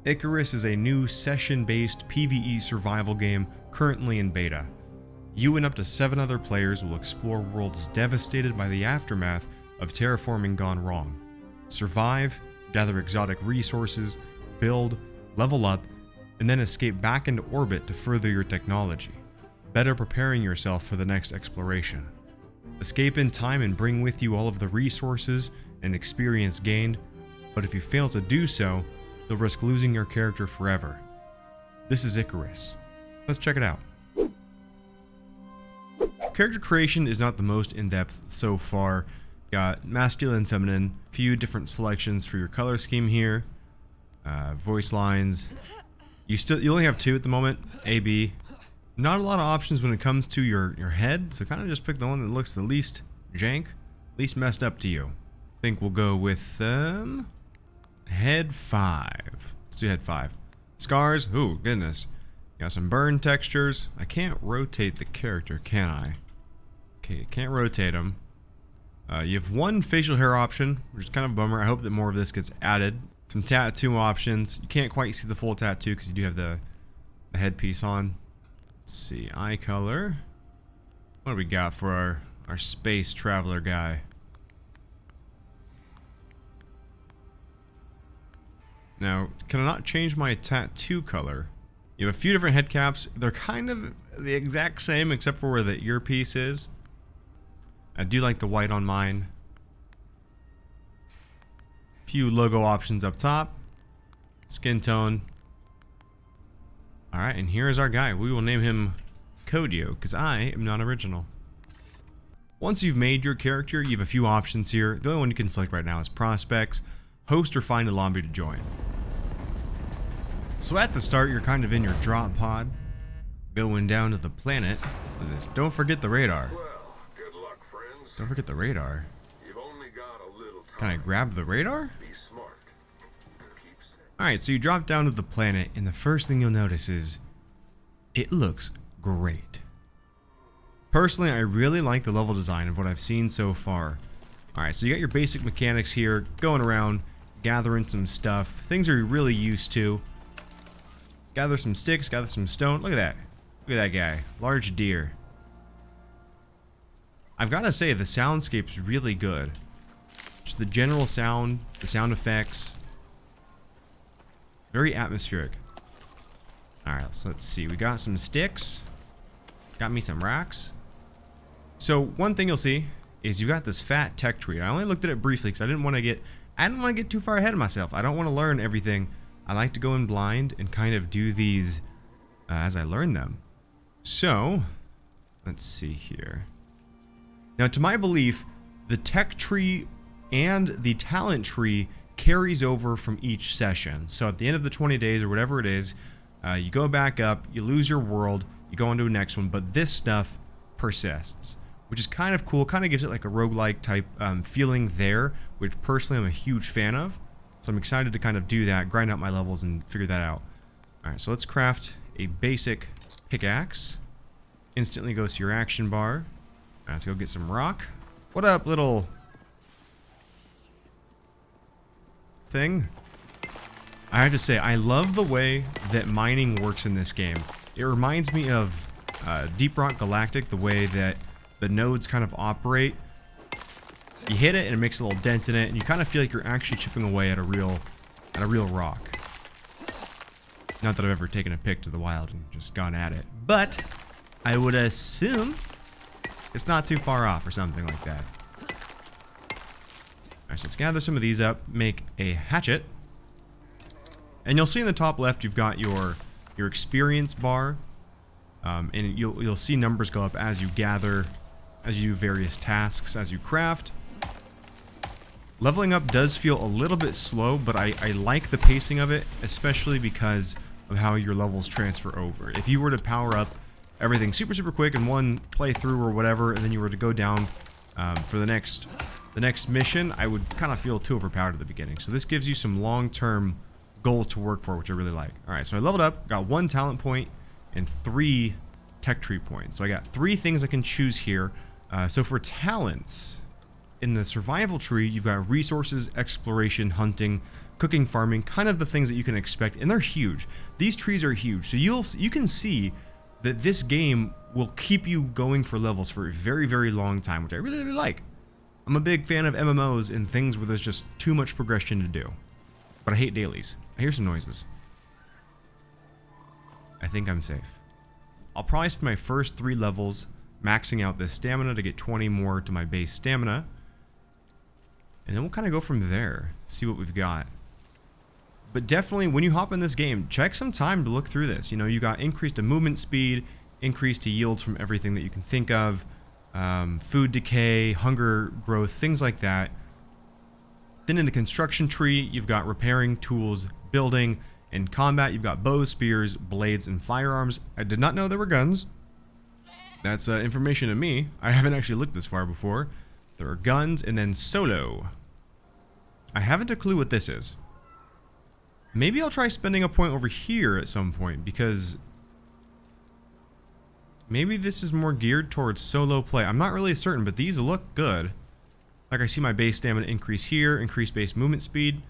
ICARUS is a new session-based PvE survival game currently in beta. You and up to 7 other players will explore worlds devastated by the aftermath of terraforming gone wrong. Survive, gather exotic resources, build, level up, and then escape back into orbit to further your technology, better preparing yourself for the next exploration. Escape in time and bring with you all of the resources and experience gained, but if you fail to do so, you'll risk losing your character forever. This is ICARUS. Let's check it out. Character creation is not the most in-depth so far. Got masculine and feminine, few different selections for your color scheme here. Voice lines. You only have 2 at the moment, A, B. Not a lot of options when it comes to your head, so kind of just pick the one that looks the least jank, least messed up to you. I think we'll go with head 5. Let's do head 5. Scars, ooh, goodness. Got some burn textures. I can't rotate the character, can I? Okay, can't rotate him. You have 1 facial hair option, which is kind of a bummer. I hope that more of this gets added. Some tattoo options. You can't quite see the full tattoo because you do have the headpiece on. Let's see, eye color. What do we got for our space traveler guy? Now, can I not change my tattoo color? You have a few different head caps. They're kind of the exact same except for where the earpiece is. I do like the white on mine. Few logo options up top. Skin tone. Alright, and here is our guy. We will name him Kodio, because I am not original. Once you've made your character, you have a few options here. The only one you can select right now is Prospects, Host, or Find a lobby to join. So at the start, you're kind of in your drop pod, going down to the planet. What is this? Don't forget the radar. Well, good luck, friends. Don't forget the radar. You've only got a little time. Can I grab the radar? Be smart. Keep safe. Alright, so you drop down to the planet, and the first thing you'll notice is it looks great. Personally, I really like the level design of what I've seen so far. Alright, so you got your basic mechanics here, going around, gathering some stuff, things are really used to. Gather some sticks, gather some stone. Look at that. Look at that guy. Large deer. I've got to say, the soundscape's really good. Just the general sound, the sound effects. Very atmospheric. Alright, so let's see. We got some sticks. Got me some rocks. So, one thing you'll see is you got this fat tech tree. I only looked at it briefly because I didn't want to get too far ahead of myself. I don't want to learn everything. I like to go in blind and kind of do these as I learn them. So, let's see here. Now, to my belief, the tech tree and the talent tree carries over from each session. So at the end of the 20 days or whatever it is, you go back up, you lose your world, you go on to the next one, but this stuff persists, which is kind of cool. Kind of gives it like a roguelike type feeling there, which personally I'm a huge fan of. So I'm excited to kind of do that, grind out my levels and figure that out. Alright, so let's craft a basic pickaxe. Instantly goes to your action bar. Alright, let's go get some rock. What up, little thing? I have to say, I love the way that mining works in this game. It reminds me of Deep Rock Galactic, the way that the nodes kind of operate. You hit it and it makes a little dent in it, and you kind of feel like you're actually chipping away at a real rock. Not that I've ever taken a pick to the wild and just gone at it, but I would assume it's not too far off or something like that. Alright, so let's gather some of these up, make a hatchet. And you'll see in the top left you've got your experience bar. And you'll see numbers go up as you gather, as you do various tasks, as you craft. Leveling up does feel a little bit slow, but I like the pacing of it, especially because of how your levels transfer over. If you were to power up everything super quick in one playthrough or whatever, and then you were to go down for the next mission, I would kind of feel too overpowered at the beginning. So this gives you some long-term goals to work for, which I really like. Alright, so I leveled up, got 1 talent point and 3 tech tree points. So I got 3 things I can choose here. So for talents, in the survival tree, you've got resources, exploration, hunting, cooking, farming, kind of the things that you can expect, and they're huge. These trees are huge, so you can see that this game will keep you going for levels for a very, very long time, which I really, really like. I'm a big fan of MMOs and things where there's just too much progression to do. But I hate dailies. I hear some noises. I think I'm safe. I'll probably spend my first 3 levels maxing out this stamina to get 20 more to my base stamina. And then we'll kind of go from there, see what we've got. But definitely, when you hop in this game, check some time to look through this. You know, you got increased to movement speed, increased to yields from everything that you can think of, food decay, hunger growth, things like that. Then in the construction tree, you've got repairing, tools, building. In combat, you've got bows, spears, blades, and firearms. I did not know there were guns. That's information to me. I haven't actually looked this far before. There are guns, and then solo. I haven't a clue what this is. Maybe I'll try spending a point over here at some point, because maybe this is more geared towards solo play. I'm not really certain, but these look good. Like, I see my base stamina increase here, increase base movement speed,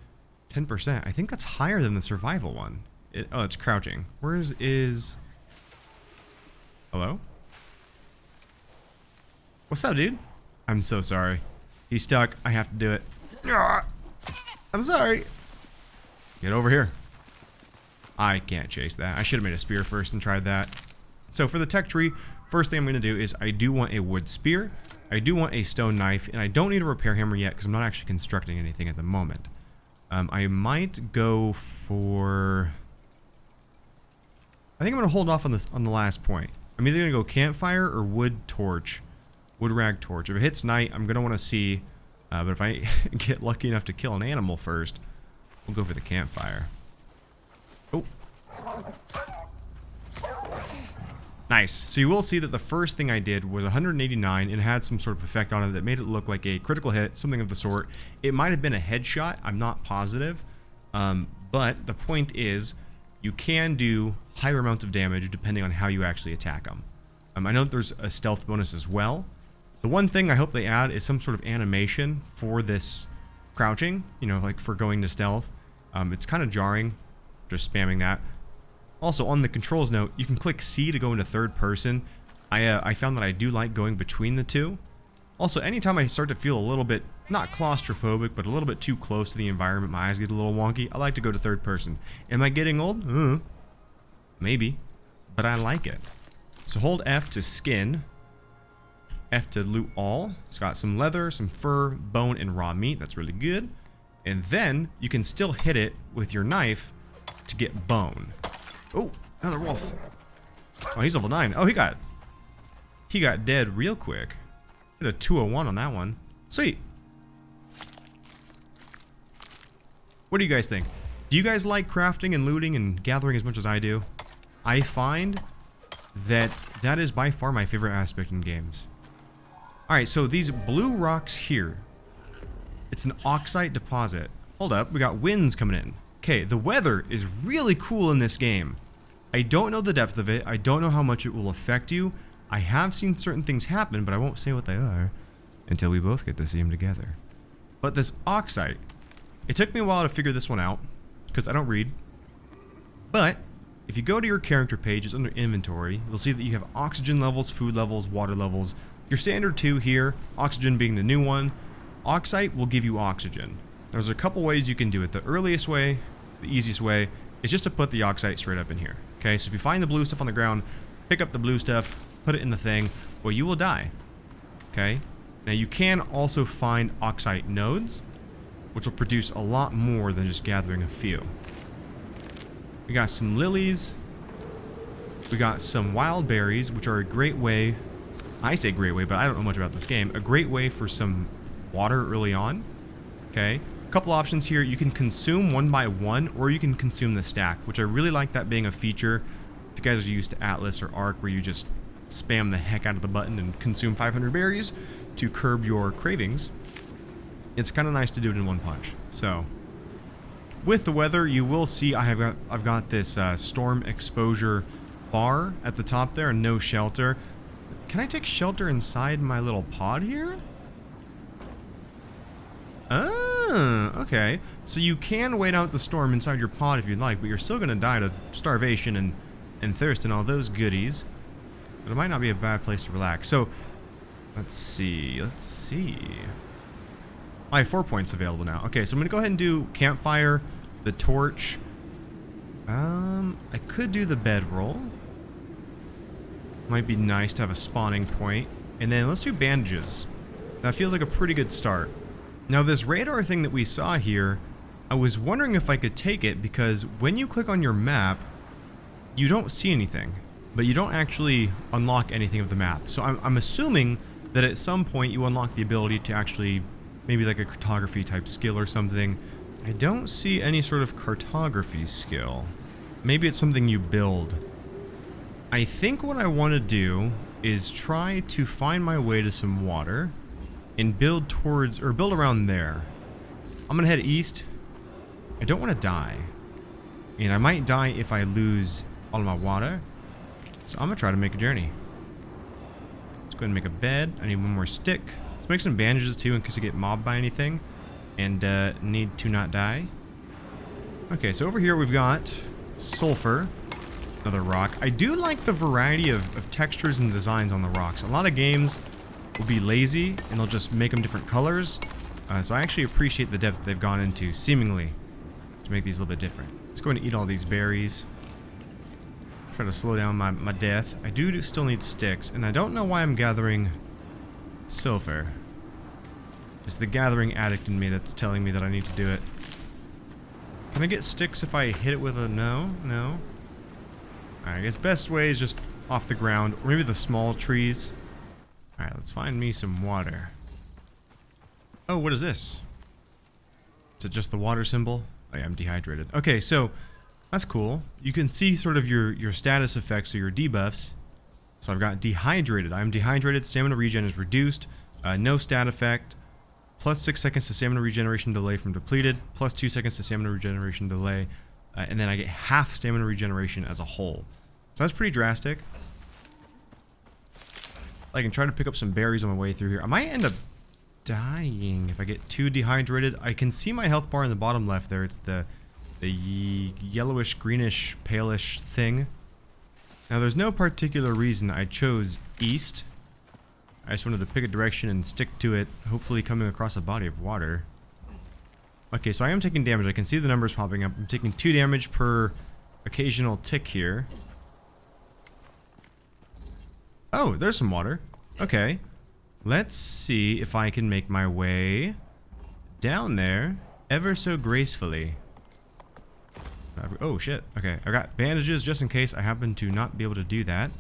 10%. I think that's higher than the survival one. Oh, it's crouching. Where's is... Hello? What's up, dude? I'm so sorry. He's stuck. I have to do it. I'm sorry. Get over here. I can't chase that. I should have made a spear first and tried that. So for the tech tree, first thing I'm going to do is I do want a wood spear. I do want a stone knife, and I don't need a repair hammer yet because I'm not actually constructing anything at the moment. I might go for... I think I'm going to hold off on this on the last point. I'm either going to go campfire or wood torch. Wood rag torch. If it hits night, I'm going to want to see. But if I get lucky enough to kill an animal first, we'll go for the campfire. Oh. Nice. So you will see that the first thing I did was 189 and had some sort of effect on it that made it look like a critical hit, something of the sort. It might have been a headshot. I'm not positive. But the point is, you can do higher amounts of damage depending on how you actually attack them. I know that there's a stealth bonus as well. The one thing I hope they add is some sort of animation for this crouching, you know, like for going to stealth. It's kind of jarring, just spamming that. Also, on the controls note, you can click C to go into third person. I found that I do like going between the two. Also, anytime I start to feel a little bit, not claustrophobic, but a little bit too close to the environment, my eyes get a little wonky, I like to go to third person. Am I getting old? Maybe, but I like it. So hold F to skin. F to loot all. It's got some leather, some fur, bone, and raw meat. That's really good. And then you can still hit it with your knife to get bone. Oh, another wolf. Oh, he's level 9. Oh, he got dead real quick. Hit a 201 on that one. Sweet. What do you guys think? Do you guys like crafting and looting and gathering as much as I do? I find that is by far my favorite aspect in games. Alright, so these blue rocks here, it's an oxide deposit. Hold up, we got winds coming in. Okay, the weather is really cool in this game. I don't know the depth of it. I don't know how much it will affect you. I have seen certain things happen, but I won't say what they are until we both get to see them together. But this oxide, it took me a while to figure this one out because I don't read. But if you go to your character page, it's under inventory, you'll see that you have oxygen levels, food levels, water levels. Your standard 2 here, oxygen being the new one. Oxide will give you oxygen. There's a couple ways you can do it. The earliest way, the easiest way, is just to put the oxide straight up in here. Okay, so if you find the blue stuff on the ground, pick up the blue stuff, put it in the thing, or you will die. Okay? Now you can also find oxide nodes, which will produce a lot more than just gathering a few. We got some lilies. We got some wild berries, which are a great way, I say great way, but I don't know much about this game, a great way for some water early on. Okay? A couple options here. You can consume one by one, or you can consume the stack, which I really like that being a feature. If you guys are used to Atlas or Ark, where you just spam the heck out of the button and consume 500 berries to curb your cravings, it's kind of nice to do it in one punch. So, with the weather, you will see I've got this storm exposure bar at the top there and no shelter. Can I take shelter inside my little pod here? Oh, okay. So you can wait out the storm inside your pod if you'd like, but you're still going to die to starvation and thirst and all those goodies. But it might not be a bad place to relax. So, let's see. I have 4 points available now. Okay, so I'm going to go ahead and do campfire, the torch. I could do the bedroll. Might be nice to have a spawning point. And then let's do bandages. That feels like a pretty good start. Now this radar thing that we saw here, I was wondering if I could take it because when you click on your map, you don't see anything, but you don't actually unlock anything of the map. So I'm assuming that at some point you unlock the ability to actually, maybe like a cartography type skill or something. I don't see any sort of cartography skill. Maybe it's something you build. I think what I want to do is try to find my way to some water and build towards, or build around there. I'm gonna head east. I don't want to die. And I might die if I lose all of my water. So I'm gonna try to make a journey. Let's go ahead and make a bed. I need one more stick. Let's make some bandages too in case I get mobbed by anything. And need to not die. Okay, so over here we've got sulfur. Another rock. I do like the variety of textures and designs on the rocks. A lot of games will be lazy and they'll just make them different colors. So I actually appreciate the depth they've gone into, seemingly, to make these a little bit different. Let's go ahead and eat all these berries. Try to slow down my death. I do still need sticks, and I don't know why I'm gathering sulfur. It's the gathering addict in me that's telling me that I need to do it. Can I get sticks if I hit it with a no? No. Alright, I guess best way is just off the ground, or maybe the small trees. Alright, let's find me some water. Oh, what is this? Is it just the water symbol? Oh yeah, I'm dehydrated. Okay, so that's cool. You can see sort of your status effects or your debuffs. So I've got dehydrated. I'm dehydrated, stamina regen is reduced, no stat effect, plus 6 seconds to stamina regeneration delay from depleted, plus 2 seconds to stamina regeneration delay, and then I get half stamina regeneration as a whole. So that's pretty drastic. I can try to pick up some berries on my way through here. I might end up dying if I get too dehydrated. I can see my health bar in the bottom left there. It's the yellowish, greenish, palish thing. Now there's no particular reason I chose east. I just wanted to pick a direction and stick to it, hopefully coming across a body of water. Okay, so I am taking damage. I can see the numbers popping up. I'm taking 2 damage per occasional tick here. Oh, there's some water. Okay. Let's see if I can make my way down there ever so gracefully. Oh, shit. Okay, I got bandages just in case I happen to not be able to do that.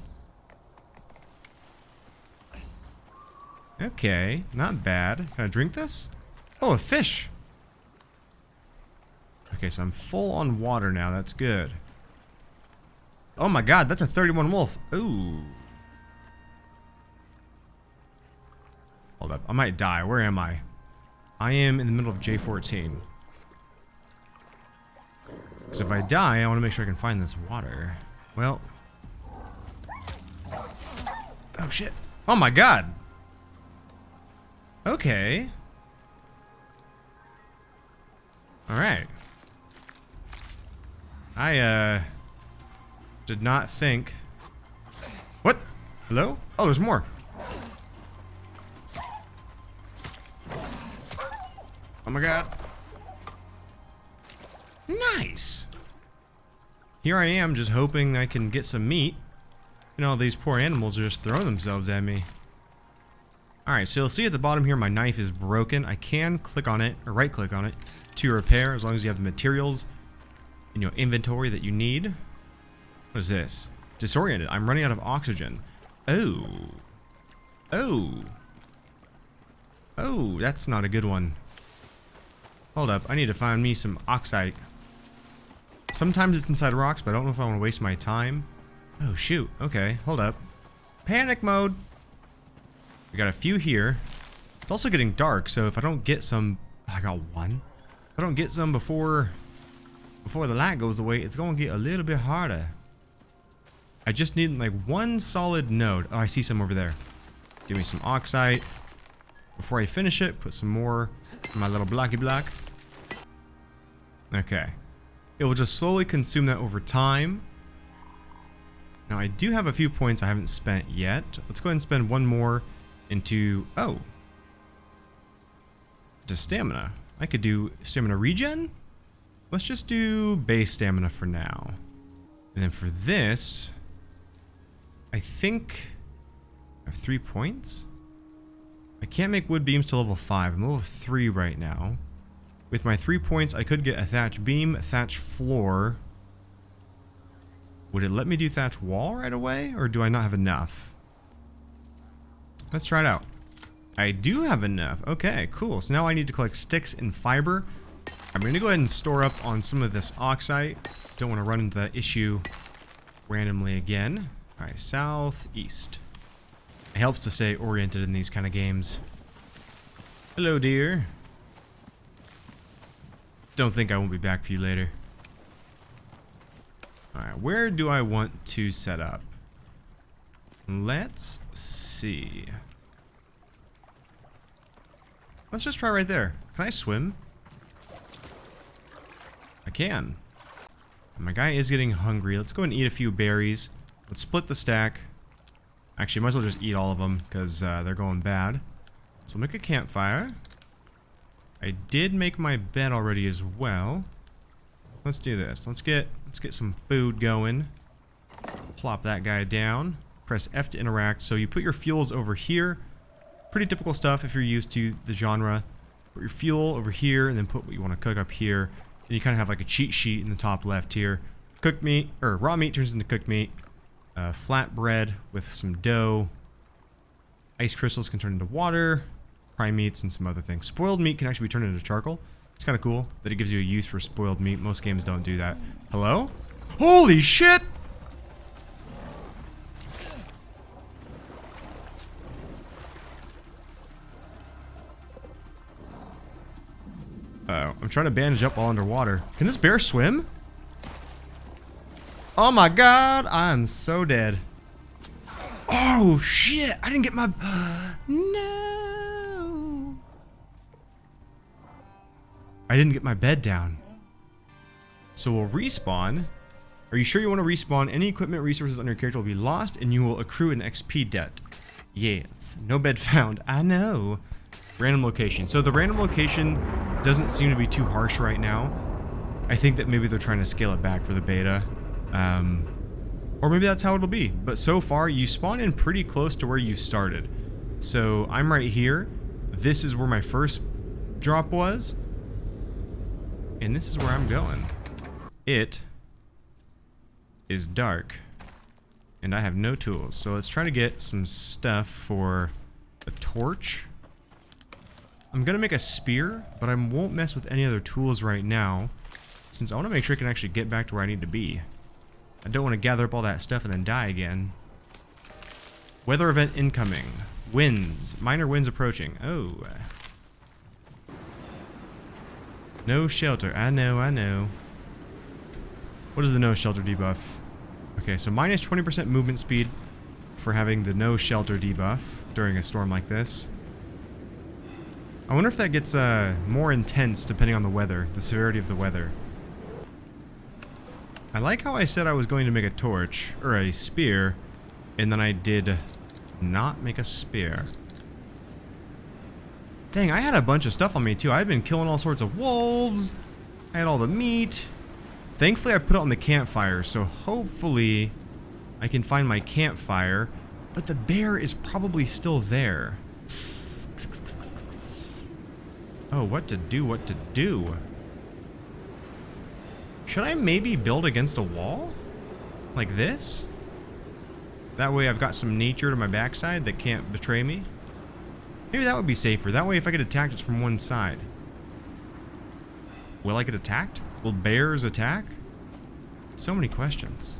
Okay, not bad. Can I drink this? Oh, a fish! Okay, so I'm full on water now. That's good. Oh my god, that's a 31 wolf. Ooh. Hold up, I might die. Where am I? I am in the middle of J14. Because if I die, I want to make sure I can find this water. Well. Oh shit. Oh my god. Okay. Alright. I, did not think... What? Hello? Oh, there's more. Oh my god. Nice! Here I am just hoping I can get some meat. You know, these poor animals are just throwing themselves at me. Alright, so you'll see at the bottom here my knife is broken. I can click on it, or right click on it, to repair as long as you have the materials in your inventory that you need. What is this? Disoriented. I'm running out of oxygen. Oh. Oh. Oh, that's not a good one. Hold up, I need to find me some oxide. Sometimes it's inside rocks, but I don't know if I want to waste my time. Oh shoot, okay, hold up. Panic mode! We got a few here. It's also getting dark, so if I don't get some... I got one. If I don't get some before the light goes away, it's going to get a little bit harder. I just need like one solid node. Oh, I see some over there. Give me some oxide. Before I finish it, put some more My little blocky block. Okay. It will just slowly consume that over time. Now I do have a few points I haven't spent yet. Let's go ahead and spend one more into... Oh. To stamina. I could do stamina regen? Let's just do base stamina for now. And then for this... I think... I have 3 points? I can't make wood beams to level 5. I'm level 3 right now. With my 3 points, I could get a thatch beam, a thatch floor. Would it let me do thatch wall right away? Or do I not have enough? Let's try it out. I do have enough. Okay, cool. So now I need to collect sticks and fiber. I'm going to go ahead and store up on some of this oxite. Don't want to run into that issue randomly again. Alright, southeast. It helps to stay oriented in these kind of games. Hello, dear. Don't think I won't be back for you later. Alright, where do I want to set up? Let's see. Let's just try right there. Can I swim? I can. My guy is getting hungry. Let's go and eat a few berries. Let's split the stack. Actually, might as well just eat all of them because they're going bad. So make a campfire. I did make my bed already as well. Let's do this. Let's get some food going. Plop that guy down. Press F to interact. So you put your fuels over here. Pretty typical stuff if you're used to the genre. Put your fuel over here and then put what you want to cook up here. And you kind of have like a cheat sheet in the top left here. Cooked meat, or raw meat turns into cooked meat. Flat bread with some dough. Ice crystals can turn into water. Prime meats and some other things. Spoiled meat can actually be turned into charcoal. It's kind of cool that it gives you a use for spoiled meat. Most games don't do that. Hello? Holy shit! Uh-oh. I'm trying to bandage up while underwater. Can this bear swim? Oh my god, I'm so dead. Oh shit, I didn't get my... No. I didn't get my bed down. So we'll respawn. Are you sure you want to respawn? Any equipment resources on your character will be lost and you will accrue an XP debt. Yes. No bed found. I know. Random location. So the random location doesn't seem to be too harsh right now. I think that maybe they're trying to scale it back for the beta. Or maybe that's how it'll be. But so far, you spawn in pretty close to where you started. So I'm right here. This is where my first drop was. And this is where I'm going. It is dark. And I have no tools. So let's try to get some stuff for a torch. I'm going to make a spear, but I won't mess with any other tools right now. Since I want to make sure I can actually get back to where I need to be. I don't want to gather up all that stuff and then die again. Weather event incoming. Winds. Minor winds approaching. Oh. No shelter. I know, I know. What is the no shelter debuff? Okay, so minus 20% movement speed for having the no shelter debuff during a storm like this. I wonder if that gets more intense depending on the weather, the severity of the weather. I like how I said I was going to make a torch, or a spear, and then I did not make a spear. Dang, I had a bunch of stuff on me too. I've been killing all sorts of wolves. I had all the meat. Thankfully I put it on the campfire, so hopefully I can find my campfire. But the bear is probably still there. Oh, what to do, what to do. Should I maybe build against a wall? Like this? That way I've got some nature to my backside that can't betray me. Maybe that would be safer. That way if I get attacked, it's from one side. Will I get attacked? Will bears attack? So many questions.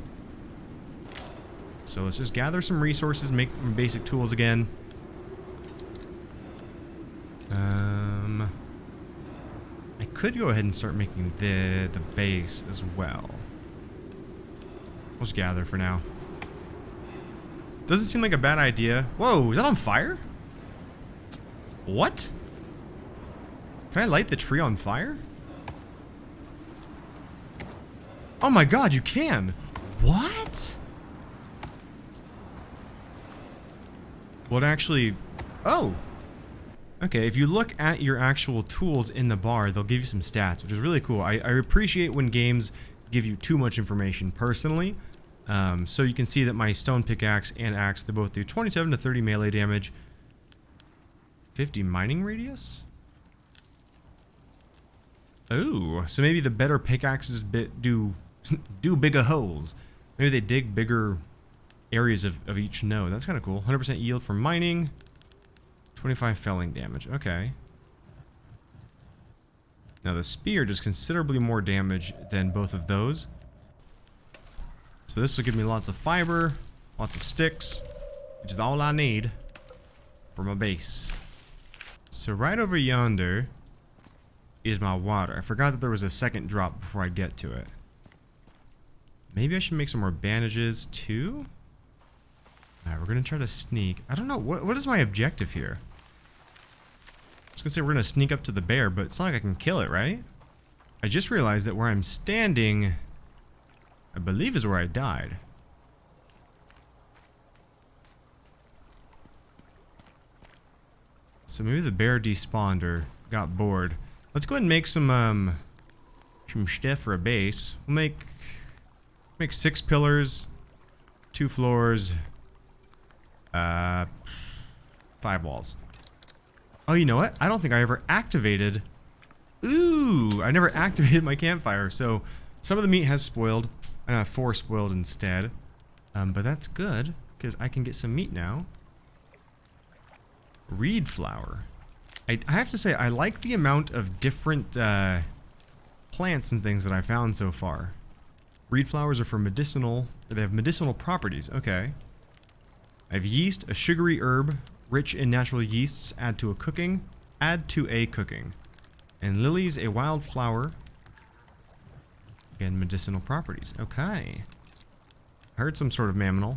So let's just gather some resources, make basic tools again. I could go ahead and start making the base as well. We'll just gather for now. Doesn't seem like a bad idea. Whoa, is that on fire? What? Can I light the tree on fire? Oh my god, you can! What? Well, it actually... Oh! Okay, if you look at your actual tools in the bar, they'll give you some stats, which is really cool. I appreciate when games give you too much information personally. So you can see that my stone pickaxe and axe, they both do 27 to 30 melee damage. 50 mining radius? Oh, so maybe the better pickaxes do bigger holes. Maybe they dig bigger areas of each node. That's kind of cool. 100% yield from mining. 25 felling damage. Okay. Now the spear does considerably more damage than both of those. So this will give me lots of fiber, lots of sticks, which is all I need for my base. So right over yonder is my water. I forgot that there was a second drop before I get to it. Maybe I should make some more bandages too? Alright, we're gonna try to sneak. I don't know, what is my objective here? I was gonna say we're gonna sneak up to the bear, but it's not like I can kill it, right? I just realized that where I'm standing, I believe, is where I died. So maybe the bear despawned or got bored. Let's go ahead and make some stuff for a base. We'll make 6 pillars, 2 floors, 5 walls. Oh, you know what? I don't think I ever activated... Ooh, I never activated my campfire, so some of the meat has spoiled. I have 4 spoiled instead. But that's good, because I can get some meat now. Reed flower. I have to say, I like the amount of different plants and things that I found so far. Reed flowers are for medicinal... They have medicinal properties. Okay. I have yeast, a sugary herb, rich in natural yeasts, add to a cooking. And lilies, a wild flower. Again, medicinal properties. Okay. I heard some sort of mammal.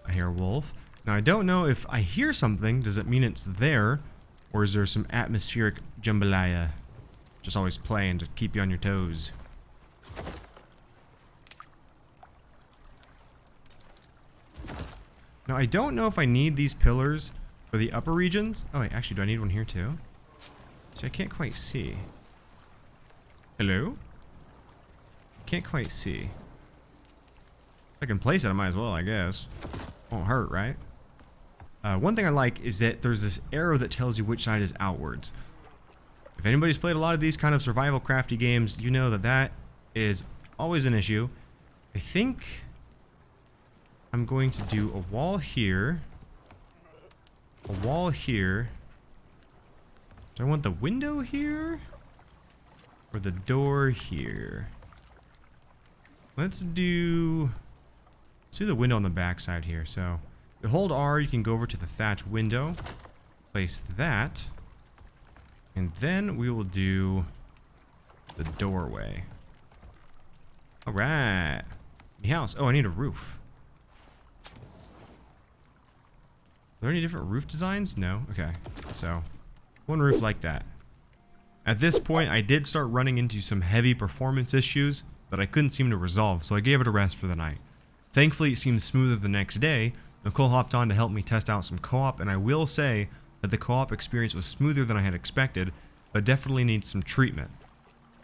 I hear a wolf. Now, I don't know if I hear something. Does it mean it's there? Or is there some atmospheric jambalaya just always playing to keep you on your toes? Now, I don't know if I need these pillars for the upper regions. Oh, wait, actually, do I need one here too? See, I can't quite see. Hello? Can't quite see. If I can place it, I might as well, I guess. Won't hurt, right? One thing I like is that there's this arrow that tells you which side is outwards. If anybody's played a lot of these kind of survival crafty games, you know that that is always an issue. I think I'm going to do a wall here. A wall here. Do I want the window here? Or the door here? Let's do the window on the back side here. So, you hold R, you can go over to the thatch window. Place that. And then we will do the doorway. Alright. The house. Oh, I need a roof. Are there any different roof designs? No? Okay. So, one roof like that. At this point, I did start running into some heavy performance issues that I couldn't seem to resolve, so I gave it a rest for the night. Thankfully, it seemed smoother the next day. Nicole hopped on to help me test out some co-op, and I will say that the co-op experience was smoother than I had expected, but definitely needs some treatment.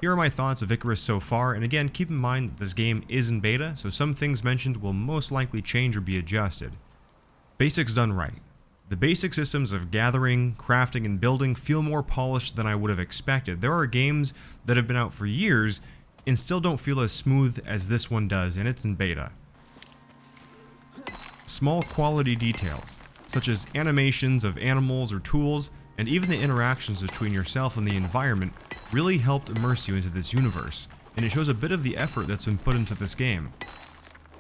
Here are my thoughts of ICARUS so far, and again, keep in mind that this game is in beta, so some things mentioned will most likely change or be adjusted. Basics done right. The basic systems of gathering, crafting, and building feel more polished than I would have expected. There are games that have been out for years and still don't feel as smooth as this one does, and it's in beta. Small quality details, such as animations of animals or tools, and even the interactions between yourself and the environment, really helped immerse you into this universe, and it shows a bit of the effort that's been put into this game.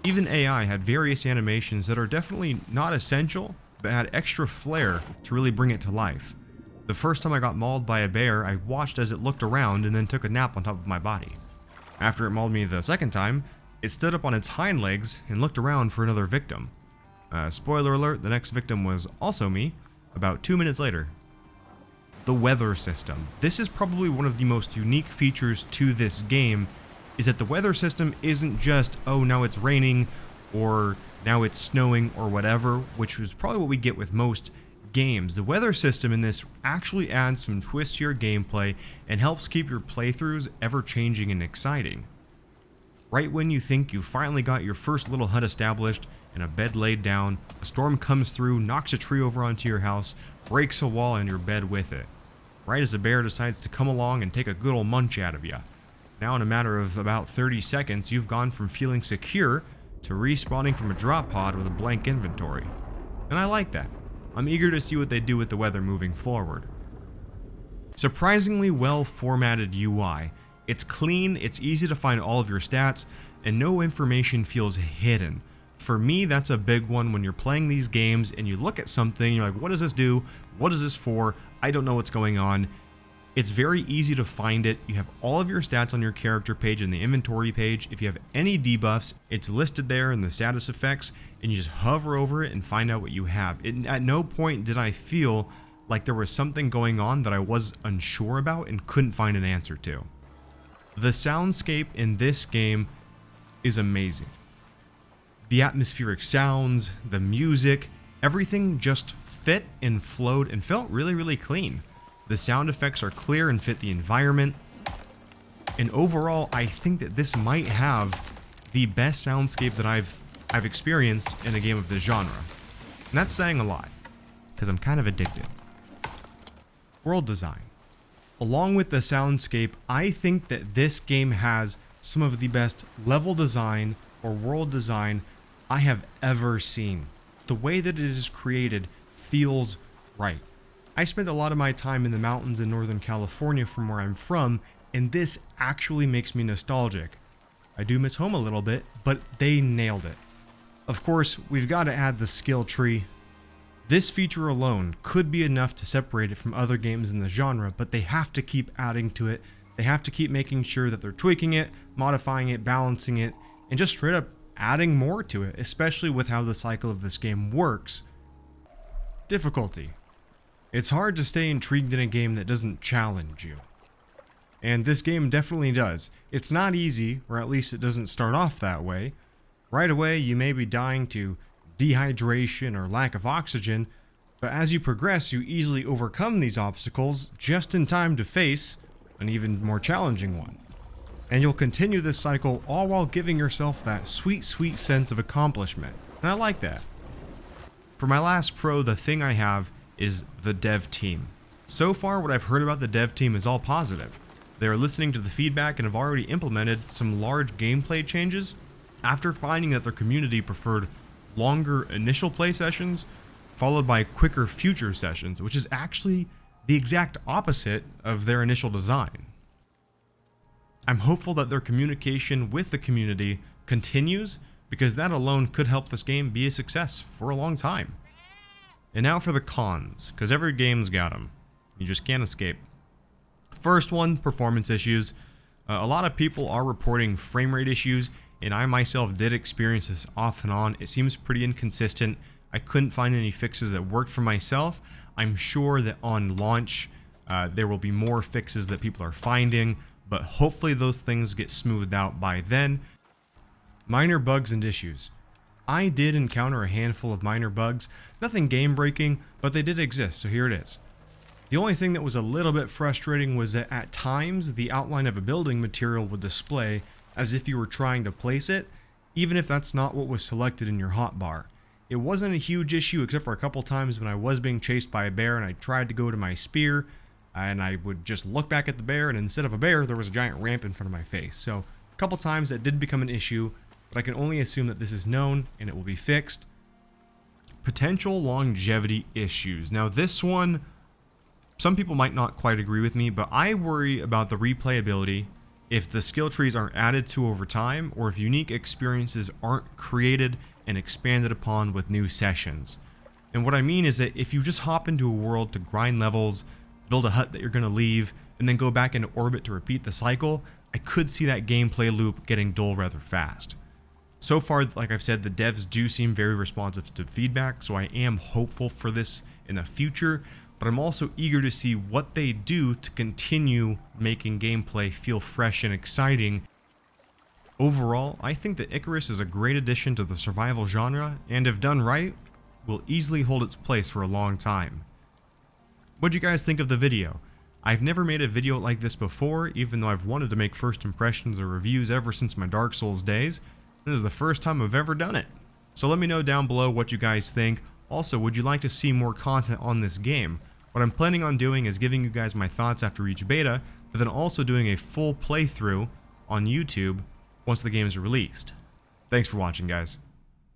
Even AI had various animations that are definitely not essential, but had extra flair to really bring it to life. The first time I got mauled by a bear, I watched as it looked around and then took a nap on top of my body. After it mauled me the second time, it stood up on its hind legs and looked around for another victim. Spoiler alert, the next victim was also me, about 2 minutes later. The weather system. This is probably one of the most unique features to this game, is that the weather system isn't just, oh, now it's raining, or now it's snowing, or whatever, which was probably what we get with most games. The weather system in this actually adds some twist to your gameplay and helps keep your playthroughs ever changing and exciting. Right when you think you finally got your first little hut established and a bed laid down, a storm comes through, knocks a tree over onto your house, breaks a wall and your bed with it. Right as a bear decides to come along and take a good old munch out of you. Now in a matter of about 30 seconds, you've gone from feeling secure to respawning from a drop pod with a blank inventory. And I like that. I'm eager to see what they do with the weather moving forward. Surprisingly well formatted UI. It's clean, it's easy to find all of your stats, and no information feels hidden. For me, that's a big one when you're playing these games and you look at something, you're like, what does this do? What is this for? I don't know what's going on. It's very easy to find it. You have all of your stats on your character page and the inventory page. If you have any debuffs, it's listed there in the status effects, and you just hover over it and find out what you have. At no point did I feel like there was something going on that I was unsure about and couldn't find an answer to. The soundscape in this game is amazing. The atmospheric sounds, the music, everything just fit and flowed and felt really, really clean. The sound effects are clear and fit the environment. And overall, I think that this might have the best soundscape that I've experienced in a game of this genre. And that's saying a lot, because I'm kind of addicted. World design. Along with the soundscape, I think that this game has some of the best level design or world design I have ever seen. The way that it is created feels right. I spent a lot of my time in the mountains in Northern California from where I'm from, and this actually makes me nostalgic. I do miss home a little bit, but they nailed it. Of course, we've got to add the skill tree. This feature alone could be enough to separate it from other games in the genre, but they have to keep adding to it. They have to keep making sure that they're tweaking it, modifying it, balancing it, and just straight up adding more to it, especially with how the cycle of this game works. Difficulty. It's hard to stay intrigued in a game that doesn't challenge you. And this game definitely does. It's not easy, or at least it doesn't start off that way. Right away, you may be dying to dehydration or lack of oxygen, but as you progress, you easily overcome these obstacles just in time to face an even more challenging one. And you'll continue this cycle all while giving yourself that sweet, sweet sense of accomplishment. And I like that. For my last pro, the thing I have is the dev team. So far, what I've heard about the dev team is all positive. They are listening to the feedback and have already implemented some large gameplay changes after finding that their community preferred longer initial play sessions followed by quicker future sessions, which is actually the exact opposite of their initial design. I'm hopeful that their communication with the community continues, because that alone could help this game be a success for a long time. And now for the cons, because every game's got them. You just can't escape. First one, performance issues. A lot of people are reporting frame rate issues, and I myself did experience this off and on. It seems pretty inconsistent. I couldn't find any fixes that worked for myself. I'm sure that on launch, there will be more fixes that people are finding, but hopefully those things get smoothed out by then. Minor bugs and issues. I did encounter a handful of minor bugs, nothing game breaking, but they did exist, so here it is. The only thing that was a little bit frustrating was that at times the outline of a building material would display as if you were trying to place it, even if that's not what was selected in your hotbar. It wasn't a huge issue except for a couple times when I was being chased by a bear and I tried to go to my spear, and I would just look back at the bear, and instead of a bear there was a giant ramp in front of my face. So a couple times that did become an issue, but I can only assume that this is known and it will be fixed. Potential longevity issues. Now this one, some people might not quite agree with me, but I worry about the replayability if the skill trees aren't added to over time, or if unique experiences aren't created and expanded upon with new sessions. And what I mean is that if you just hop into a world to grind levels, build a hut that you're going to leave, and then go back into orbit to repeat the cycle, I could see that gameplay loop getting dull rather fast. So far, like I've said, the devs do seem very responsive to feedback, so I am hopeful for this in the future, but I'm also eager to see what they do to continue making gameplay feel fresh and exciting. Overall, I think that ICARUS is a great addition to the survival genre, and if done right, will easily hold its place for a long time. What'd you guys think of the video? I've never made a video like this before, even though I've wanted to make first impressions or reviews ever since my Dark Souls days. This is the first time I've ever done it. So let me know down below what you guys think. Also, would you like to see more content on this game? What I'm planning on doing is giving you guys my thoughts after each beta, but then also doing a full playthrough on YouTube once the game is released. Thanks for watching, guys.